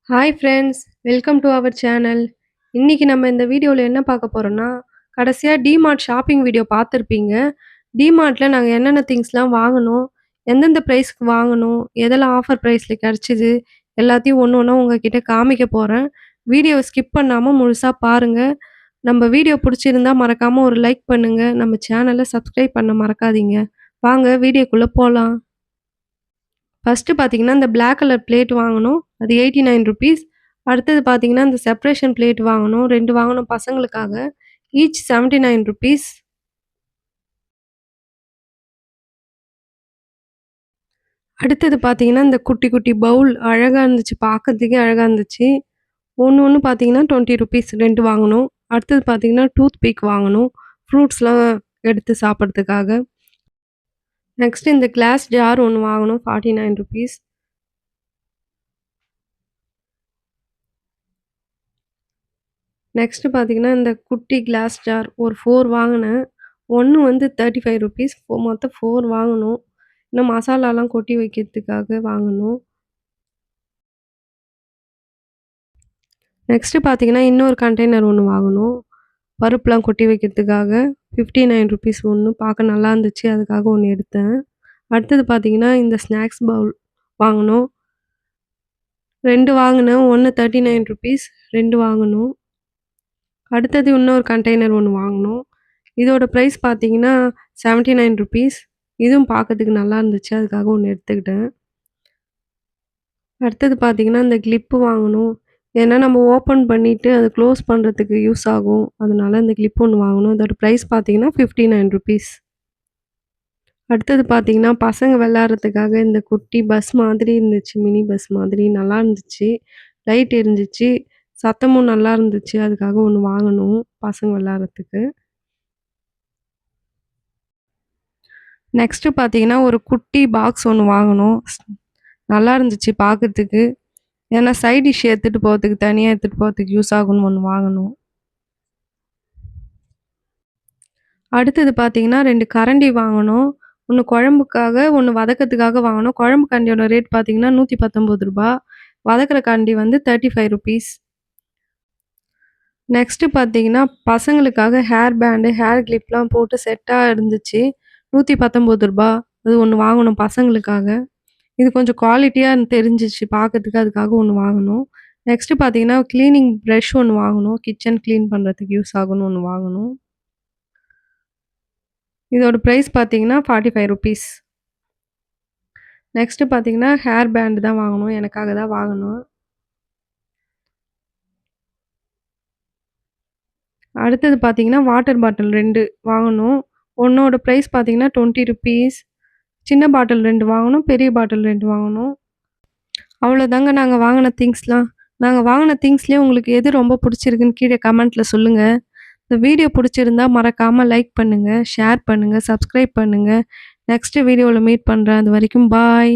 Hi friends! Welcome to our channel. இன்னைக்கு நம்ம இந்த வீடியோல என்ன பார்க்க போறோம்னா, கடைசியா டிமார்ட் ஷாப்பிங் வீடியோ பார்த்துருப்பீங்க. டிமார்ட்ல நாங்க என்னென்ன திங்ஸ்லாம் வாங்குனோம், எந்தெந்த பிரைஸ்க்கு வாங்குனோம், எதெல்லாம் ஆஃபர் பிரைஸ்ல கிடைச்சது, எல்லாத்தையும் ஒண்ணு ஒண்ணா உங்ககிட்ட காமிக்க போறேன். வீடியோவ ஸ்கிப் பண்ணாம முழுசா பாருங்க. நம்ம வீடியோ புடிச்சிருந்தா மறக்காம ஒரு லைக் பண்ணுங்க. நம்ம சேனல சப்ஸ்கிரைப் பண்ண மறக்காதீங்க. வாங்க வீடியோக்குள்ள போலாம். ஃபர்ஸ்ட்டு பார்த்தீங்கன்னா, இந்த பிளாக் கலர் பிளேட் வாங்குனோம். அது ₹89. அடுத்தது பார்த்தீங்கன்னா, இந்த செப்பரேஷன் பிளேட் வாங்குனோம். 2 வாங்குனோம் பசங்களுக்காக. ஈச் ₹79. அடுத்தது பார்த்தீங்கன்னா, இந்த குட்டி குட்டி பவுல் அழகா இருந்துச்சு. பார்க்கறதுக்கே அழகா இருந்துச்சு. ஒண்ணு பார்த்தீங்கன்னா, ₹20 2 வாங்குனோம். அடுத்தது பார்த்தீங்கன்னா, டூத் பிக் வாங்குனோம். ஃப்ரூட்ஸ்லாம் எடுத்து சாப்பிடுறதுக்காக. நெக்ஸ்ட் இந்த கிளாஸ் ஜார் ஒண்ணு வாங்குனோம். ₹49. நெக்ஸ்ட்டு பார்த்தீங்கன்னா, இந்த குட்டி கிளாஸ் ஜார் ஒரு 4 வாங்குனேன். 1 வந்து ₹35 மொத்தம் 4 வாங்குனோம். இன்னும் மசாலாலாம் கொட்டி வைக்கிறதுக்காக வாங்குனோம். நெக்ஸ்ட்டு பார்த்தீங்கன்னா, இன்னொரு கண்டெய்னர் ஒண்ணு வாங்குனோம். பருப்புலாம் கொட்டி வைக்கிறதுக்காக ₹59 ஒண்ணு பார்க்க நல்லா இருந்துச்சு. அதுக்காக ஒண்ணு எடுத்தேன். அடுத்தது பார்த்தீங்கன்னா, இந்த ஸ்நாக்ஸ் பவுல் வாங்குனோம். 2 வாங்குனேன். ஒண்ணு ₹39 2 வாங்குனோம். அடுத்தது இன்னொரு கண்டெய்னர் ஒண்ணு வாங்குனோம். இதோட பிரைஸ் பார்த்தீங்கன்னா, ₹79 இதுவும் பார்க்கறதுக்கு நல்லா இருந்துச்சு. அதுக்காக ஒண்ணு எடுத்துக்கிட்டேன். அடுத்தது பார்த்தீங்கன்னா, இந்த கிளிப்பு வாங்குனோம். ஏன்னா நம்ம ஓப்பன் பண்ணிட்டு அத க்ளோஸ் பண்றதுக்கு யூஸ் ஆகும். அதனால இந்த கிளிப் ஒண்ணு வாங்குனோம். இதோட பிரைஸ் பார்த்தீங்கன்னா, ₹59. அடுத்தது பார்த்தீங்கன்னா, பசங்க விளையாடுறதுக்காக இந்த குட்டி பஸ் மாதிரி இருந்துச்சு. மினி பஸ் மாதிரி நல்லா இருந்துச்சு. லைட் எரிஞ்சுச்சு. சத்தமும் நல்லா இருந்துச்சு. அதுக்காக ஒண்ணு வாங்குனோம். பசங்க விளையாடுறதுக்கு. நெக்ஸ்ட்டு பார்த்தீங்கன்னா, ஒரு குட்டி பாக்ஸ் ஒண்ணு வாங்குனோம். நல்லா இருந்துச்சு பார்க்கறதுக்கு. ஏன்னா சைட் டிஷ் எடுத்துட்டு போறதுக்கு, தனியா எடுத்துட்டு போறதுக்கு யூஸ் ஆகும்னு ஒண்ணு வாங்குனோம். அடுத்தது பார்த்தீங்கன்னா, 2 கரண்டி வாங்குனோம். ஒண்ணு குழம்புக்காக, ஒண்ணு வதக்கத்துக்காக வாங்குனோம். குழம்பு கரண்டியோட ரேட் பார்த்தீங்கன்னா, ₹119. வதக்குற கரண்டி வந்து ₹35. நெக்ஸ்ட்டு பார்த்தீங்கன்னா, பசங்களுக்காக ஹேர் பேண்டு, ஹேர் கிளிப்லாம் போட்டு செட்டா இருந்துச்சு. ₹119 அது ஒண்ணு வாங்குனோம் பசங்களுக்காக. இது கொஞ்சம் குவாலிட்டியா தெரிஞ்சுச்சு பார்க்கறதுக்கு. அதுக்காக ஒண்ணு வாங்குனோம். நெக்ஸ்ட்டு பார்த்தீங்கன்னா, கிளீனிங் பிரஷ் ஒண்ணு வாங்குனோம். கிச்சன் கிளீன் பண்றதுக்கு யூஸ் ஆகும்னு ஒண்ணு வாங்குனோம். இதோட பிரைஸ் பார்த்தீங்கன்னா, ₹45. நெக்ஸ்ட்டு பார்த்தீங்கன்னா, ஹேர் பேண்ட் தான் வாங்குனோம். எனக்காக தான் வாங்குனோம். அடுத்தது பார்த்தீங்கன்னா, வாட்டர் பாட்டில் 2 வாங்குனோம். ஒண்ணோட பிரைஸ் பார்த்தீங்கன்னா, ₹20. சின்ன பாட்டில் 2 வாங்குனோம். பெரிய பாட்டில் 2 வாங்குனோம். அவ்வளோதாங்க நாங்க வாங்குன திங்ஸ்லாம். நாங்க வாங்குன திங்ஸ்லயே உங்களுக்கு எது ரொம்ப புடிச்சிருக்குன்னு கீழ கமெண்ட்ல சொல்லுங்க. இந்த வீடியோ புடிச்சிருந்தா மறக்காம லைக் பண்ணுங்க, ஷேர் பண்ணுங்க, சப்ஸ்கிரைப் பண்ணுங்க. நெக்ஸ்ட் வீடியோல மீட் பண்றேன். அதுவரைக்கும் பாய்.